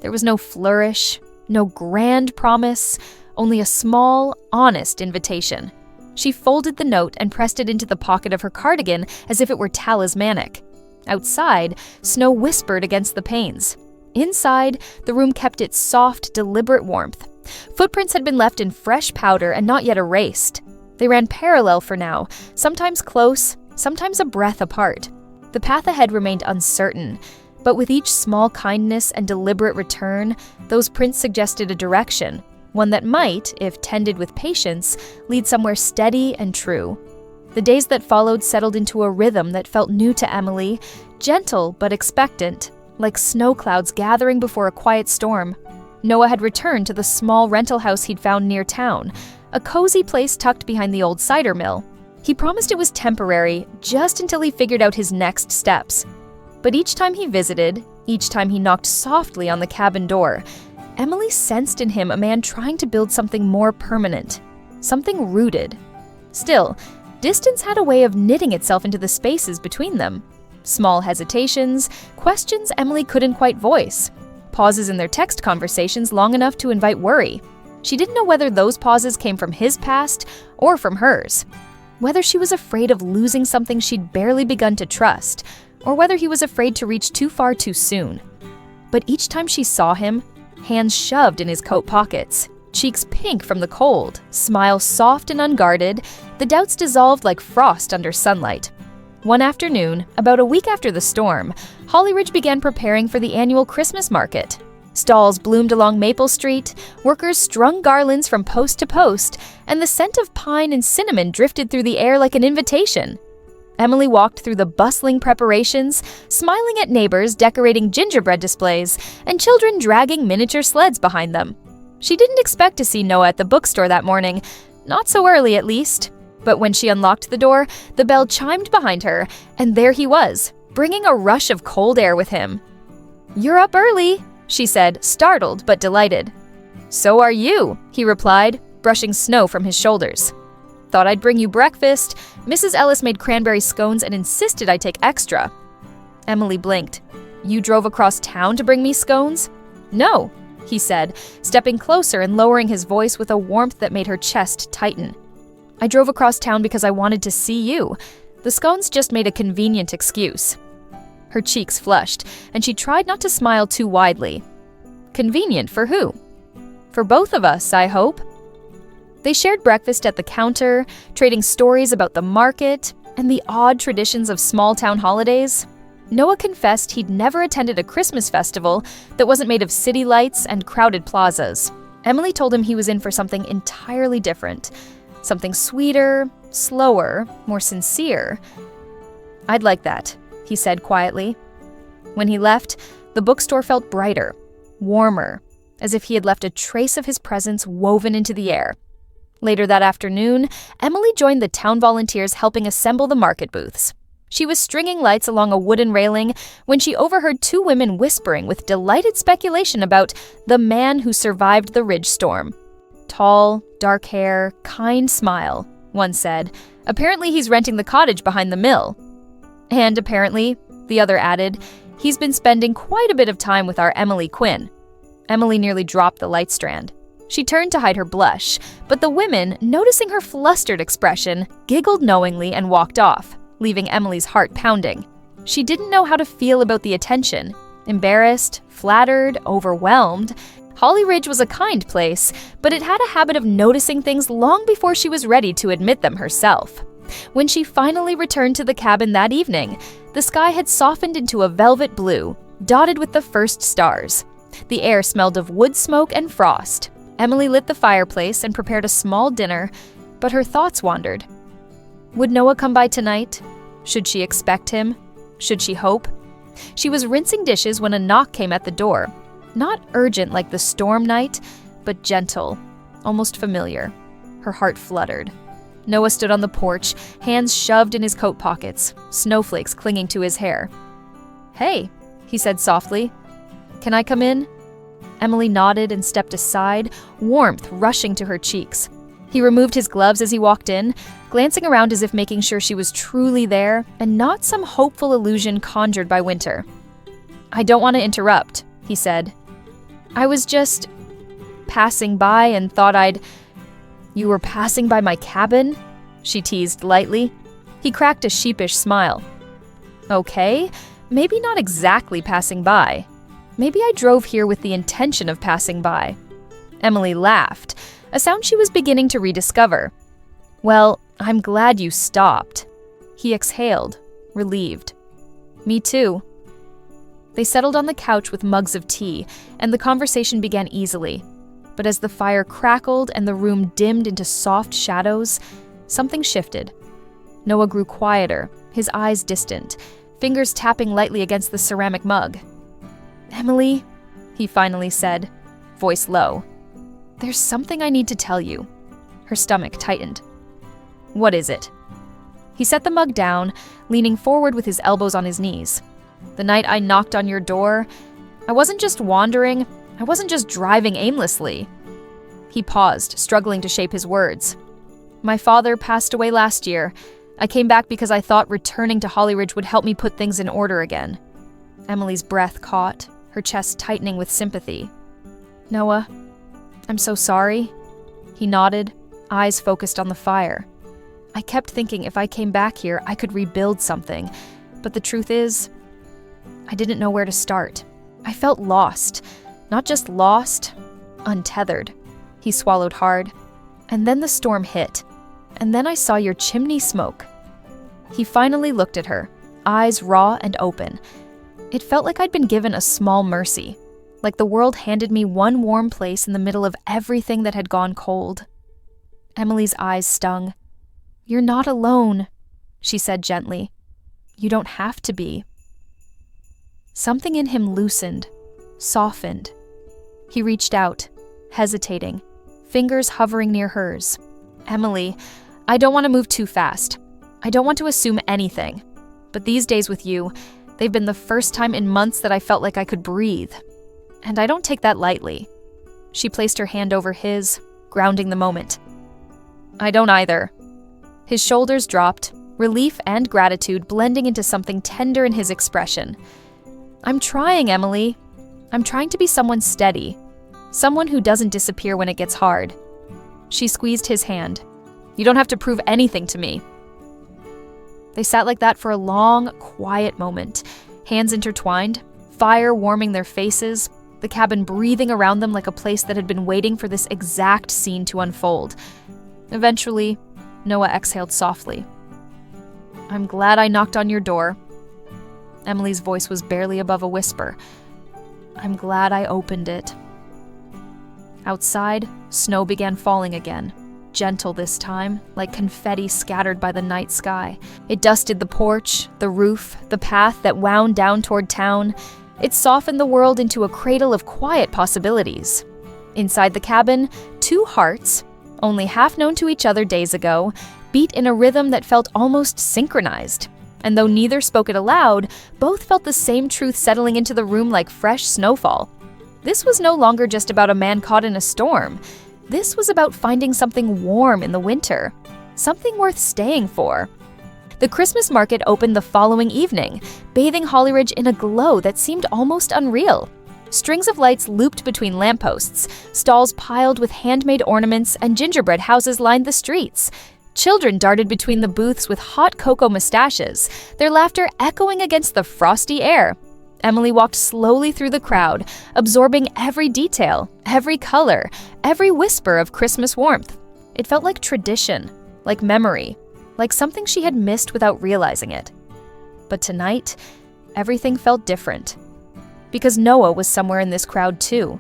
There was no flourish, no grand promise, only a small, honest invitation. She folded the note and pressed it into the pocket of her cardigan as if it were talismanic. Outside, snow whispered against the panes. Inside, the room kept its soft, deliberate warmth. Footprints had been left in fresh powder and not yet erased. They ran parallel for now, sometimes close, sometimes a breath apart. The path ahead remained uncertain, but with each small kindness and deliberate return, those prints suggested a direction, one that might, if tended with patience, lead somewhere steady and true. The days that followed settled into a rhythm that felt new to Emily, gentle but expectant, like snow clouds gathering before a quiet storm. Noah had returned to the small rental house he'd found near town, a cozy place tucked behind the old cider mill. He promised it was temporary, just until he figured out his next steps. But each time he visited, each time he knocked softly on the cabin door, Emily sensed in him a man trying to build something more permanent, something rooted. Still, distance had a way of knitting itself into the spaces between them. Small hesitations, questions Emily couldn't quite voice. Pauses in their text conversations long enough to invite worry. She didn't know whether those pauses came from his past or from hers. Whether she was afraid of losing something she'd barely begun to trust, or whether he was afraid to reach too far too soon. But each time she saw him, hands shoved in his coat pockets, cheeks pink from the cold, smile soft and unguarded, the doubts dissolved like frost under sunlight. One afternoon, about a week after the storm, Hollyridge began preparing for the annual Christmas market. Stalls bloomed along Maple Street, workers strung garlands from post to post, and the scent of pine and cinnamon drifted through the air like an invitation. Emily walked through the bustling preparations, smiling at neighbors decorating gingerbread displays and children dragging miniature sleds behind them. She didn't expect to see Noah at the bookstore that morning, not so early at least. But when she unlocked the door, the bell chimed behind her, and there he was, bringing a rush of cold air with him. "You're up early," she said, startled but delighted. "So are you," he replied, brushing snow from his shoulders. "Thought I'd bring you breakfast. Mrs. Ellis made cranberry scones and insisted I take extra." Emily blinked. "You drove across town to bring me scones?" "No," he said, stepping closer and lowering his voice with a warmth that made her chest tighten. "I drove across town because I wanted to see you. The scones just made a convenient excuse." Her cheeks flushed, and she tried not to smile too widely. "Convenient for who?" "For both of us, I hope." They shared breakfast at the counter, trading stories about the market and the odd traditions of small-town holidays. Noah confessed he'd never attended a Christmas festival that wasn't made of city lights and crowded plazas. Emily told him he was in for something entirely different. Something sweeter, slower, more sincere. "I'd like that," he said quietly. When he left, the bookstore felt brighter, warmer, as if he had left a trace of his presence woven into the air. Later that afternoon, Emily joined the town volunteers helping assemble the market booths. She was stringing lights along a wooden railing when she overheard two women whispering with delighted speculation about the man who survived the ridge storm. Tall, dark hair, kind smile, one said. Apparently he's renting the cottage behind the mill. And apparently, the other added, he's been spending quite a bit of time with our Emily Quinn. Emily nearly dropped the light strand. She turned to hide her blush, but the women, noticing her flustered expression, giggled knowingly and walked off, leaving Emily's heart pounding. She didn't know how to feel about the attention. Embarrassed, flattered, overwhelmed. Holly Ridge was a kind place, but it had a habit of noticing things long before she was ready to admit them herself. When she finally returned to the cabin that evening, the sky had softened into a velvet blue, dotted with the first stars. The air smelled of wood smoke and frost. Emily lit the fireplace and prepared a small dinner, but her thoughts wandered. Would Noah come by tonight? Should she expect him? Should she hope? She was rinsing dishes when a knock came at the door. Not urgent like the storm night, but gentle, almost familiar. Her heart fluttered. Noah stood on the porch, hands shoved in his coat pockets, snowflakes clinging to his hair. "Hey," he said softly. "Can I come in?" Emily nodded and stepped aside, warmth rushing to her cheeks. He removed his gloves as he walked in, glancing around as if making sure she was truly there and not some hopeful illusion conjured by winter. "I don't want to interrupt," he said. "I was just passing by and thought I'd—" "You were passing by my cabin?" she teased lightly. He cracked a sheepish smile. "Okay, maybe not exactly passing by. Maybe I drove here with the intention of passing by." Emily laughed, a sound she was beginning to rediscover. "Well, I'm glad you stopped." He exhaled, relieved. "Me too." They settled on the couch with mugs of tea, and the conversation began easily. But as the fire crackled and the room dimmed into soft shadows, something shifted. Noah grew quieter, his eyes distant, fingers tapping lightly against the ceramic mug. "Emily," he finally said, voice low. "There's something I need to tell you." Her stomach tightened. "What is it?" He set the mug down, leaning forward with his elbows on his knees. "The night I knocked on your door, I wasn't just wandering, I wasn't just driving aimlessly." He paused, struggling to shape his words. "My father passed away last year. I came back because I thought returning to Holly Ridge would help me put things in order again." Emily's breath caught, her chest tightening with sympathy. "Noah, I'm so sorry." He nodded, eyes focused on the fire. "I kept thinking if I came back here, I could rebuild something. But the truth is, I didn't know where to start. I felt lost. Not just lost, untethered." He swallowed hard. "And then the storm hit. And then I saw your chimney smoke." He finally looked at her, eyes raw and open. It felt like I'd been given a small mercy, like the world handed me one warm place in the middle of everything that had gone cold. Emily's eyes stung. "You're not alone," she said gently. "You don't have to be." Something in him loosened, softened. He reached out, hesitating, fingers hovering near hers. "Emily, I don't want to move too fast. I don't want to assume anything. But these days with you, they've been the first time in months that I felt like I could breathe. And I don't take that lightly." She placed her hand over his, grounding the moment. "I don't either." His shoulders dropped, relief and gratitude blending into something tender in his expression. "I'm trying, Emily. I'm trying to be someone steady. Someone who doesn't disappear when it gets hard." She squeezed his hand. "You don't have to prove anything to me." They sat like that for a long, quiet moment, hands intertwined, fire warming their faces, the cabin breathing around them like a place that had been waiting for this exact scene to unfold. Eventually, Noah exhaled softly. "I'm glad I knocked on your door." Emily's voice was barely above a whisper. "I'm glad I opened it." Outside, snow began falling again, gentle this time, like confetti scattered by the night sky. It dusted the porch, the roof, the path that wound down toward town. It softened the world into a cradle of quiet possibilities. Inside the cabin, two hearts, only half known to each other days ago, beat in a rhythm that felt almost synchronized. And though neither spoke it aloud, both felt the same truth settling into the room like fresh snowfall. This was no longer just about a man caught in a storm. This was about finding something warm in the winter, something worth staying for. The Christmas market opened the following evening, bathing Hollyridge in a glow that seemed almost unreal. Strings of lights looped between lampposts, stalls piled with handmade ornaments, and gingerbread houses lined the streets. Children darted between the booths with hot cocoa mustaches, their laughter echoing against the frosty air. Emily walked slowly through the crowd, absorbing every detail, every color, every whisper of Christmas warmth. It felt like tradition, like memory, like something she had missed without realizing it. But tonight, everything felt different. Because Noah was somewhere in this crowd too.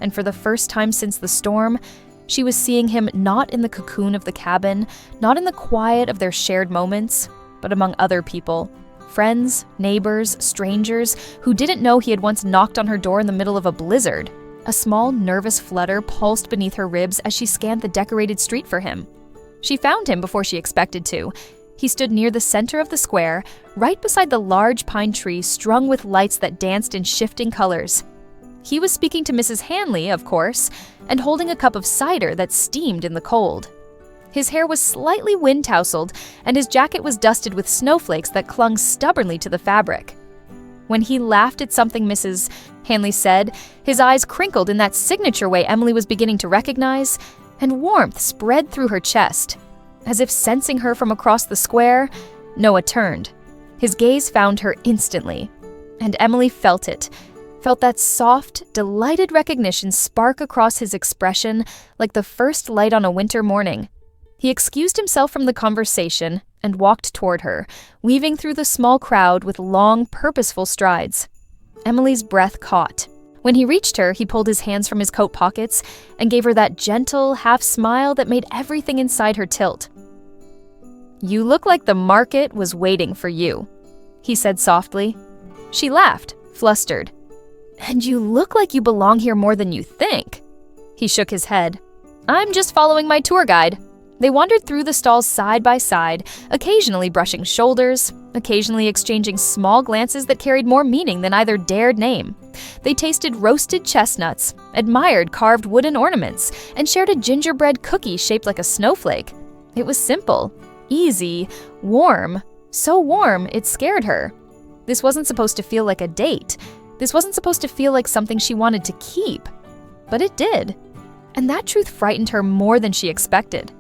And for the first time since the storm, she was seeing him not in the cocoon of the cabin, not in the quiet of their shared moments, but among other people. Friends, neighbors, strangers who didn't know he had once knocked on her door in the middle of a blizzard. A small, nervous flutter pulsed beneath her ribs as she scanned the decorated street for him. She found him before she expected to. He stood near the center of the square, right beside the large pine tree strung with lights that danced in shifting colors. He was speaking to Mrs. Hanley, of course, and holding a cup of cider that steamed in the cold. His hair was slightly wind-tousled, and his jacket was dusted with snowflakes that clung stubbornly to the fabric. When he laughed at something Mrs. Hanley said, his eyes crinkled in that signature way Emily was beginning to recognize, and warmth spread through her chest. As if sensing her from across the square, Noah turned. His gaze found her instantly, and Emily felt it. Felt that soft, delighted recognition spark across his expression like the first light on a winter morning. He excused himself from the conversation and walked toward her, weaving through the small crowd with long, purposeful strides. Emily's breath caught. When he reached her, he pulled his hands from his coat pockets and gave her that gentle, half smile that made everything inside her tilt. "You look like the market was waiting for you," he said softly. She laughed, flustered. "And you look like you belong here more than you think." He shook his head. "I'm just following my tour guide." They wandered through the stalls side by side, occasionally brushing shoulders, occasionally exchanging small glances that carried more meaning than either dared name. They tasted roasted chestnuts, admired carved wooden ornaments, and shared a gingerbread cookie shaped like a snowflake. It was simple, easy, warm, so warm it scared her. This wasn't supposed to feel like a date. This wasn't supposed to feel like something she wanted to keep. But it did. And that truth frightened her more than she expected.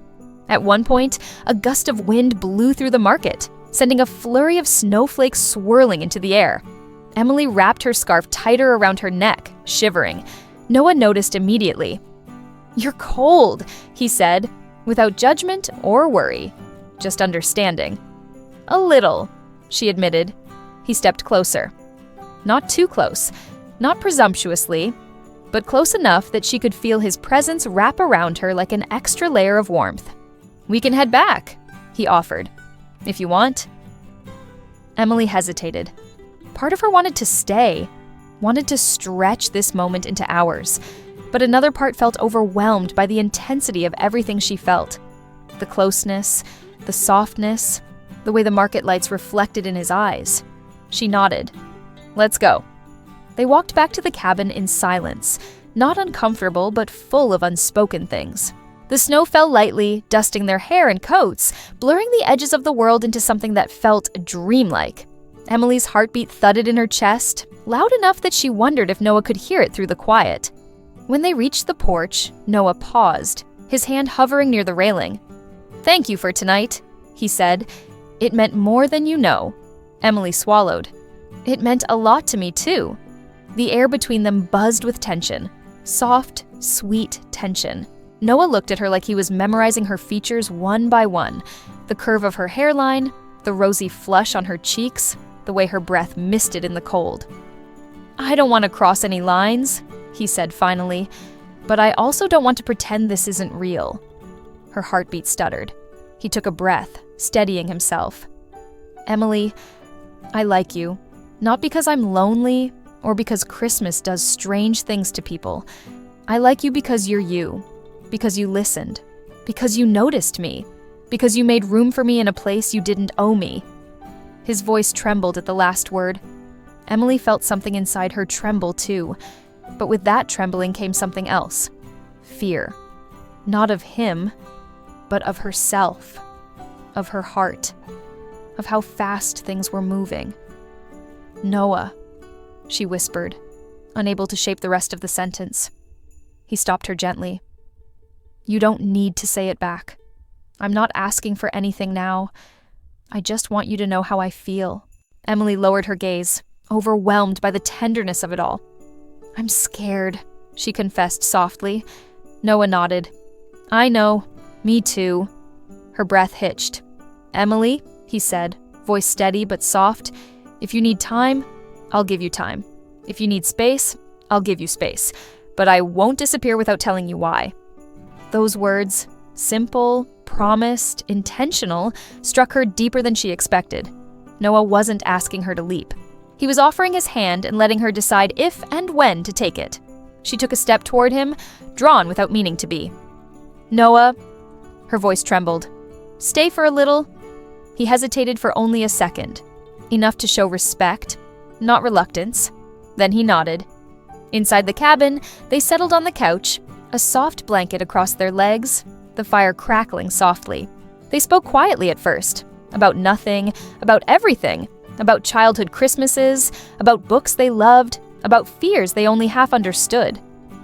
At one point, a gust of wind blew through the market, sending a flurry of snowflakes swirling into the air. Emily wrapped her scarf tighter around her neck, shivering. Noah noticed immediately. "You're cold," he said, without judgment or worry, just understanding. "A little," she admitted. He stepped closer. Not too close, not presumptuously, but close enough that she could feel his presence wrap around her like an extra layer of warmth. "We can head back," he offered, "if you want." Emily hesitated. Part of her wanted to stay, wanted to stretch this moment into hours, but another part felt overwhelmed by the intensity of everything she felt. The closeness, the softness, the way the market lights reflected in his eyes. She nodded. "Let's go." They walked back to the cabin in silence, not uncomfortable but full of unspoken things. The snow fell lightly, dusting their hair and coats, blurring the edges of the world into something that felt dreamlike. Emily's heartbeat thudded in her chest, loud enough that she wondered if Noah could hear it through the quiet. When they reached the porch, Noah paused, his hand hovering near the railing. "Thank you for tonight," he said. "It meant more than you know." Emily swallowed. "It meant a lot to me, too." The air between them buzzed with tension. Soft, sweet tension. Noah looked at her like he was memorizing her features one by one. The curve of her hairline, the rosy flush on her cheeks, the way her breath misted in the cold. "I don't want to cross any lines," he said finally, "but I also don't want to pretend this isn't real." Her heartbeat stuttered. He took a breath, steadying himself. "Emily, I like you. Not because I'm lonely or because Christmas does strange things to people. I like you because you're you. Because you listened, because you noticed me, because you made room for me in a place you didn't owe me." His voice trembled at the last word. Emily felt something inside her tremble too, but with that trembling came something else. Fear. Not of him, but of herself, of her heart, of how fast things were moving. "Noah," she whispered, unable to shape the rest of the sentence. He stopped her gently. "You don't need to say it back. I'm not asking for anything now. I just want you to know how I feel." Emily lowered her gaze, overwhelmed by the tenderness of it all. "I'm scared," she confessed softly. Noah nodded. "I know. Me too." Her breath hitched. "Emily," he said, voice steady but soft, "if you need time, I'll give you time. If you need space, I'll give you space. But I won't disappear without telling you why." Those words, simple, promised, intentional, struck her deeper than she expected. Noah wasn't asking her to leap. He was offering his hand and letting her decide if and when to take it. She took a step toward him, drawn without meaning to be. "Noah," her voice trembled. "Stay for a little." He hesitated for only a second, enough to show respect, not reluctance. Then he nodded. Inside the cabin, they settled on the couch, a soft blanket across their legs, the fire crackling softly. They spoke quietly at first, about nothing, about everything, about childhood Christmases, about books they loved, about fears they only half understood.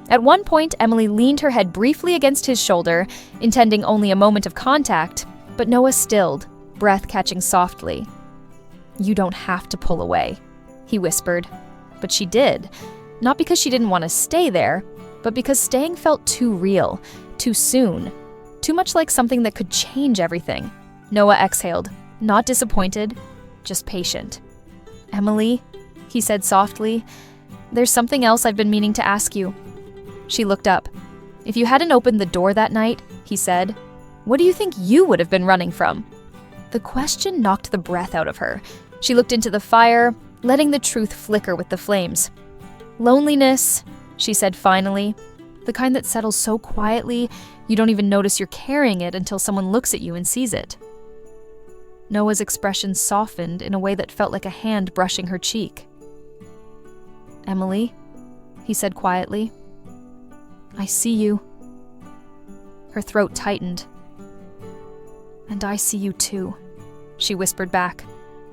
At one point, Emily leaned her head briefly against his shoulder, intending only a moment of contact, but Noah stilled, breath catching softly. "You don't have to pull away," he whispered. But she did, not because she didn't want to stay there, but because staying felt too real, too soon, too much like something that could change everything. Noah exhaled, not disappointed, just patient. "Emily," he said softly, "there's something else I've been meaning to ask you." She looked up. "If you hadn't opened the door that night," he said, "what do you think you would have been running from?" The question knocked the breath out of her. She looked into the fire, letting the truth flicker with the flames. "Loneliness," she said finally, "the kind that settles so quietly you don't even notice you're carrying it until someone looks at you and sees it." Noah's expression softened in a way that felt like a hand brushing her cheek. "Emily," he said quietly, "I see you." Her throat tightened. "And I see you too," she whispered back.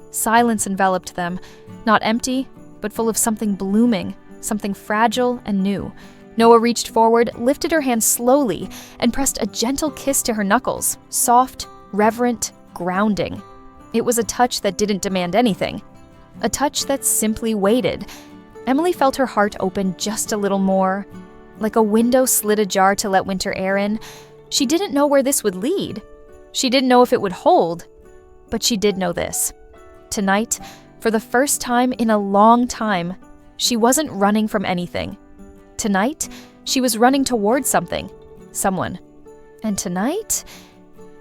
Silence enveloped them, not empty, but full of something blooming, something fragile and new. Noah reached forward, lifted her hand slowly, and pressed a gentle kiss to her knuckles, soft, reverent, grounding. It was a touch that didn't demand anything, a touch that simply waited. Emily felt her heart open just a little more, like a window slid ajar to let winter air in. She didn't know where this would lead. She didn't know if it would hold, but she did know this. Tonight, for the first time in a long time, she wasn't running from anything. Tonight, she was running towards something, someone. And tonight,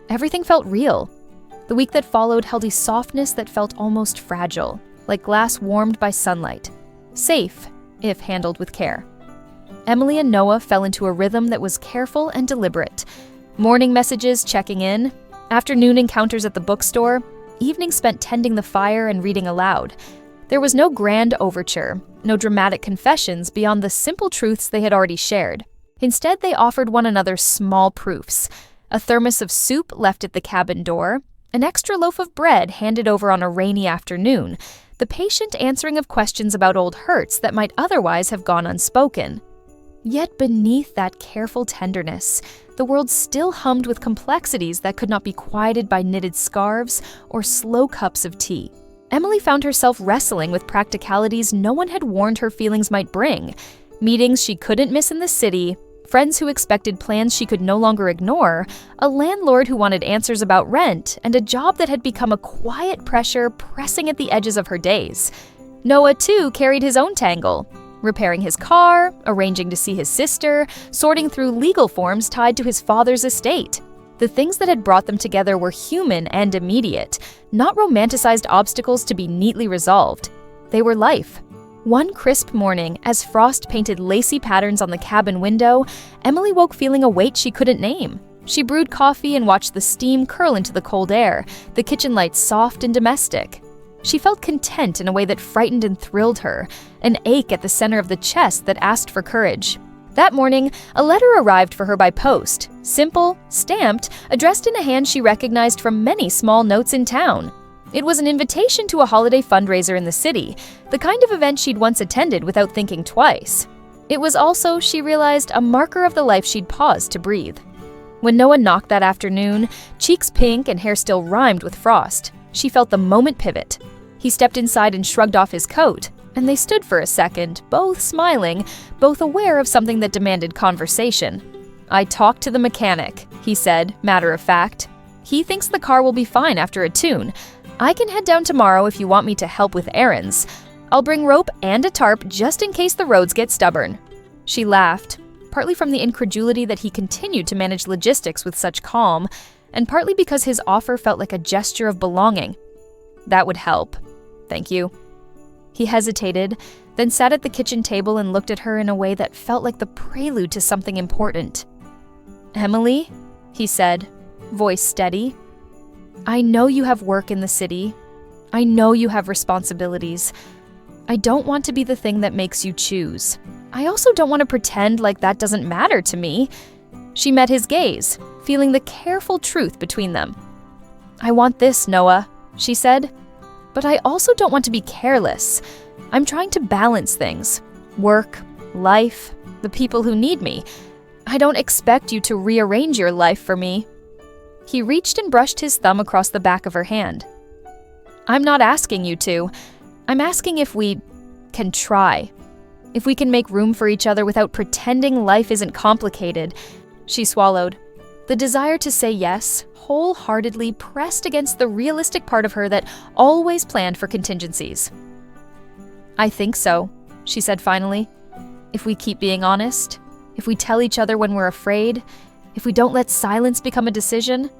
everything felt real. The week that followed held a softness that felt almost fragile, like glass warmed by sunlight. Safe, if handled with care. Emily and Noah fell into a rhythm that was careful and deliberate. Morning messages checking in, afternoon encounters at the bookstore, evenings spent tending the fire and reading aloud. There was no grand overture, no dramatic confessions beyond the simple truths they had already shared. Instead, they offered one another small proofs. A thermos of soup left at the cabin door, an extra loaf of bread handed over on a rainy afternoon, the patient answering of questions about old hurts that might otherwise have gone unspoken. Yet beneath that careful tenderness, the world still hummed with complexities that could not be quieted by knitted scarves or slow cups of tea. Emily found herself wrestling with practicalities no one had warned her feelings might bring. Meetings she couldn't miss in the city, friends who expected plans she could no longer ignore, a landlord who wanted answers about rent, and a job that had become a quiet pressure pressing at the edges of her days. Noah, too, carried his own tangle. Repairing his car, arranging to see his sister, sorting through legal forms tied to his father's estate. The things that had brought them together were human and immediate, not romanticized obstacles to be neatly resolved. They were life. One crisp morning, as frost painted lacy patterns on the cabin window, Emily woke feeling a weight she couldn't name. She brewed coffee and watched the steam curl into the cold air, the kitchen lights soft and domestic. She felt content in a way that frightened and thrilled her, an ache at the center of the chest that asked for courage. That morning, a letter arrived for her by post, simple, stamped, addressed in a hand she recognized from many small notes in town. It was an invitation to a holiday fundraiser in the city, the kind of event she'd once attended without thinking twice. It was also, she realized, a marker of the life she'd paused to breathe. When Noah knocked that afternoon, cheeks pink and hair still rimed with frost, she felt the moment pivot. He stepped inside and shrugged off his coat, and they stood for a second, both smiling, both aware of something that demanded conversation. "I talked to the mechanic," he said, matter of fact. "He thinks the car will be fine after a tune. I can head down tomorrow if you want me to help with errands. I'll bring rope and a tarp just in case the roads get stubborn." She laughed, partly from the incredulity that he continued to manage logistics with such calm, and partly because his offer felt like a gesture of belonging. "That would help. Thank you." He hesitated, then sat at the kitchen table and looked at her in a way that felt like the prelude to something important. "Emily," he said, voice steady, "I know you have work in the city. I know you have responsibilities. I don't want to be the thing that makes you choose. I also don't want to pretend like that doesn't matter to me." She met his gaze, feeling the careful truth between them. "I want this, Noah," she said. "But I also don't want to be careless. I'm trying to balance things. Work, life, the people who need me. I don't expect you to rearrange your life for me." He reached and brushed his thumb across the back of her hand. "I'm not asking you to. I'm asking if we can try. If we can make room for each other without pretending life isn't complicated." She swallowed. The desire to say yes, wholeheartedly pressed against the realistic part of her that always planned for contingencies. "I think so," she said finally. "If we keep being honest, if we tell each other when we're afraid, if we don't let silence become a decision."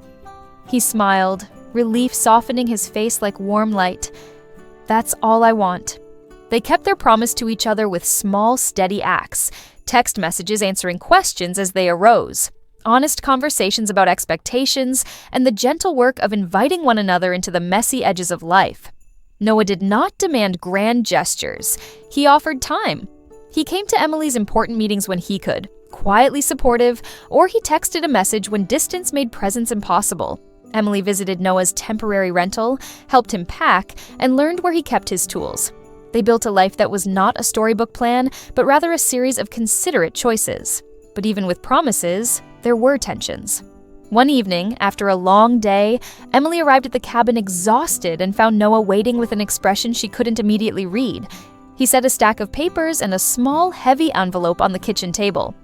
He smiled, relief softening his face like warm light. "That's all I want." They kept their promise to each other with small, steady acts, text messages answering questions as they arose, honest conversations about expectations, and the gentle work of inviting one another into the messy edges of life. Noah did not demand grand gestures. He offered time. He came to Emily's important meetings when he could, quietly supportive, or he texted a message when distance made presence impossible. Emily visited Noah's temporary rental, helped him pack, and learned where he kept his tools. They built a life that was not a storybook plan, but rather a series of considerate choices. But even with promises, there were tensions. One evening, after a long day, Emily arrived at the cabin exhausted and found Noah waiting with an expression she couldn't immediately read. He set a stack of papers and a small, heavy envelope on the kitchen table.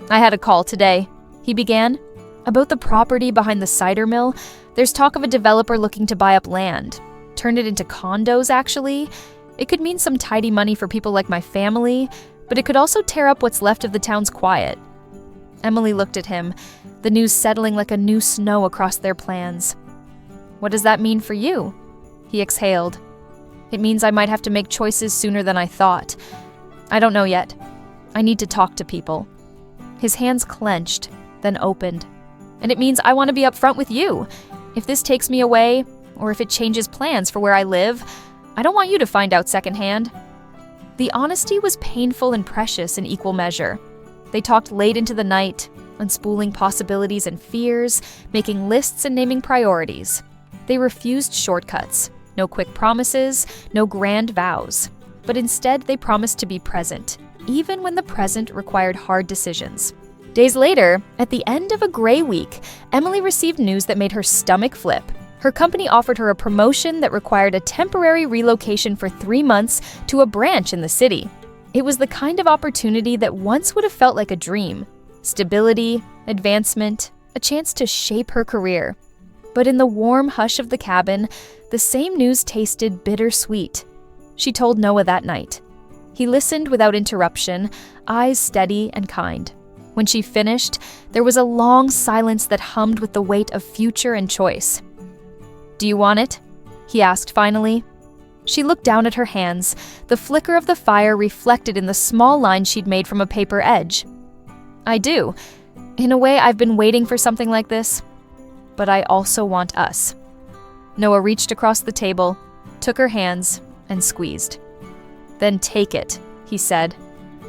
"I had a call today," he began. "About the property behind the cider mill. There's talk of a developer looking to buy up land. Turn it into condos, actually. It could mean some tidy money for people like my family, but it could also tear up what's left of the town's quiet." Emily looked at him, the news settling like a new snow across their plans. "What does that mean for you?" He exhaled. "It means I might have to make choices sooner than I thought. I don't know yet. I need to talk to people." His hands clenched, then opened. "And it means I want to be upfront with you. If this takes me away, or if it changes plans for where I live, I don't want you to find out secondhand." The honesty was painful and precious in equal measure. They talked late into the night, unspooling possibilities and fears, making lists and naming priorities. They refused shortcuts, no quick promises, no grand vows. But instead, they promised to be present, even when the present required hard decisions. Days later, at the end of a gray week, Emily received news that made her stomach flip. Her company offered her a promotion that required a temporary relocation for 3 months to a branch in the city. It was the kind of opportunity that once would have felt like a dream. Stability, advancement, a chance to shape her career. But in the warm hush of the cabin, the same news tasted bittersweet. She told Noah that night. He listened without interruption, eyes steady and kind. When she finished, there was a long silence that hummed with the weight of future and choice. "Do you want it?" he asked finally. She looked down at her hands, the flicker of the fire reflected in the small line she'd made from a paper edge. "I do. In a way, I've been waiting for something like this. But I also want us." Noah reached across the table. took her hands, and squeezed. "Then take it," he said.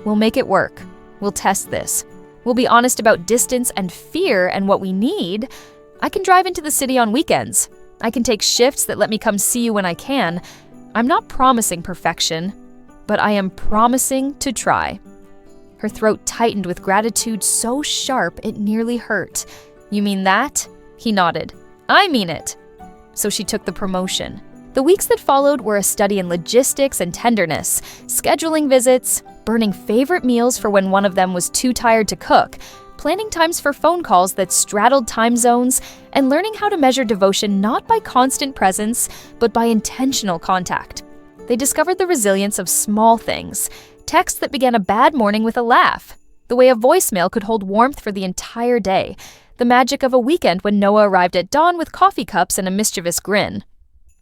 "We'll make it work. We'll test this. We'll be honest about distance and fear and what we need. I can drive into the city on weekends. I can take shifts that let me come see you when I can. I'm not promising perfection, but I am promising to try." Her throat tightened with gratitude so sharp it nearly hurt. "You mean that?" He nodded. "I mean it." So she took the promotion. The weeks that followed were a study in logistics and tenderness, scheduling visits, burning favorite meals for when one of them was too tired to cook, planning times for phone calls that straddled time zones, and learning how to measure devotion not by constant presence, but by intentional contact. They discovered the resilience of small things, texts that began a bad morning with a laugh, the way a voicemail could hold warmth for the entire day, the magic of a weekend when Noah arrived at dawn with coffee cups and a mischievous grin.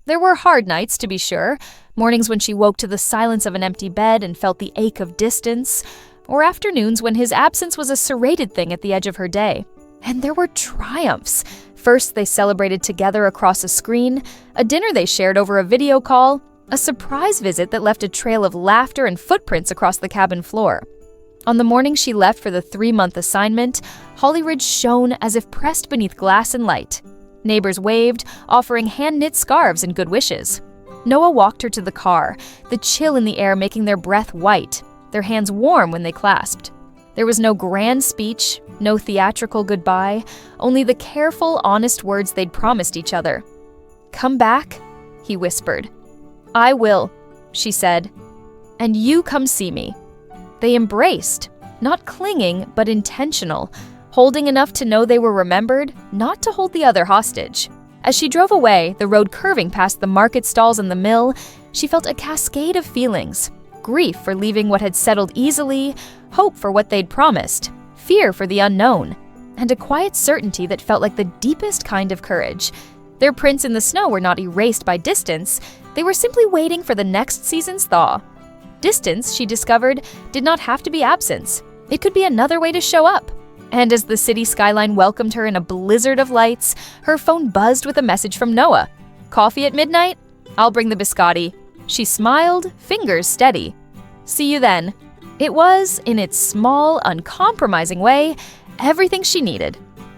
There were hard nights, to be sure, mornings when she woke to the silence of an empty bed and felt the ache of distance, or afternoons when his absence was a serrated thing at the edge of her day. And there were triumphs. First, they celebrated together across a screen, a dinner they shared over a video call, a surprise visit that left a trail of laughter and footprints across the cabin floor. On the morning she left for the 3-month assignment, Holly Ridge shone as if pressed beneath glass and light. Neighbors waved, offering hand-knit scarves and good wishes. Noah walked her to the car, the chill in the air making their breath white, their hands warm when they clasped. There was no grand speech, no theatrical goodbye, only the careful, honest words they'd promised each other. "Come back," he whispered. "I will," she said. "And you come see me." They embraced, not clinging, but intentional, holding enough to know they were remembered, not to hold the other hostage. As she drove away, the road curving past the market stalls and the mill, she felt a cascade of feelings. Grief for leaving what had settled easily, hope for what they'd promised, fear for the unknown, and a quiet certainty that felt like the deepest kind of courage. Their prints in the snow were not erased by distance, they were simply waiting for the next season's thaw. Distance, she discovered, did not have to be absence. It could be another way to show up. And as the city skyline welcomed her in a blizzard of lights, her phone buzzed with a message from Noah. "Coffee at midnight? I'll bring the biscotti." She smiled, fingers steady. "See you then." It was, in its small, uncompromising way, everything she needed.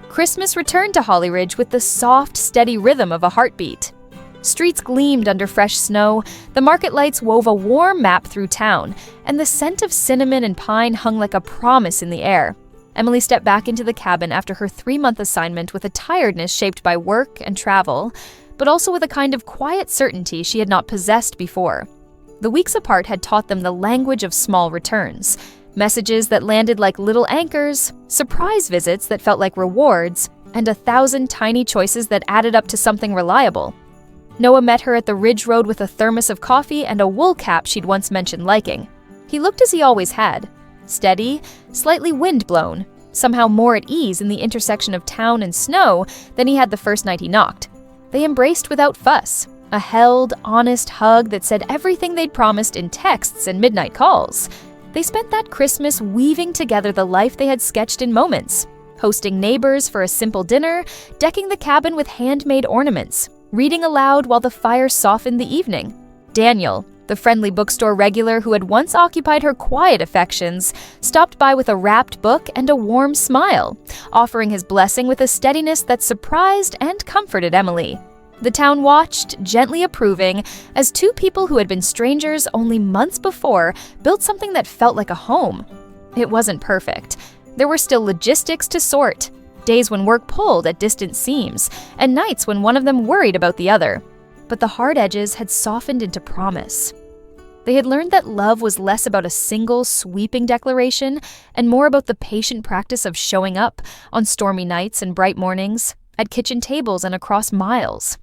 Christmas returned to Holly Ridge with the soft, steady rhythm of a heartbeat. Streets gleamed under fresh snow, the market lights wove a warm map through town, and the scent of cinnamon and pine hung like a promise in the air. Emily stepped back into the cabin after her 3-month assignment with a tiredness shaped by work and travel, but also with a kind of quiet certainty she had not possessed before. The weeks apart had taught them the language of small returns, messages that landed like little anchors, surprise visits that felt like rewards, and 1,000 tiny choices that added up to something reliable. Noah met her at the Ridge Road with a thermos of coffee and a wool cap she'd once mentioned liking. He looked as he always had, steady, slightly wind-blown, somehow more at ease in the intersection of town and snow than he had the first night he knocked. They embraced without fuss, a held, honest hug that said everything they'd promised in texts and midnight calls. They spent that Christmas weaving together the life they had sketched in moments, hosting neighbors for a simple dinner, decking the cabin with handmade ornaments, reading aloud while the fire softened the evening. Daniel, the friendly bookstore regular who had once occupied her quiet affections, stopped by with a wrapped book and a warm smile, offering his blessing with a steadiness that surprised and comforted Emily. The town watched, gently approving, as two people who had been strangers only months before built something that felt like a home. It wasn't perfect. There were still logistics to sort, days when work pulled at distant seams, and nights when one of them worried about the other. But the hard edges had softened into promise. They had learned that love was less about a single, sweeping declaration and more about the patient practice of showing up on stormy nights and bright mornings, at kitchen tables and across miles.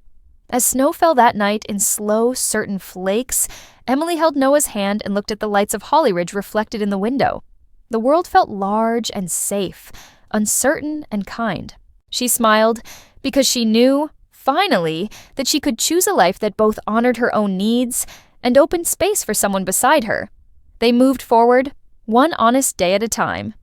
As snow fell that night in slow, certain flakes, Emily held Noah's hand and looked at the lights of Holly Ridge reflected in the window. The world felt large and safe, uncertain and kind. She smiled because she knew, finally, that she could choose a life that both honored her own needs and opened space for someone beside her. They moved forward, one honest day at a time.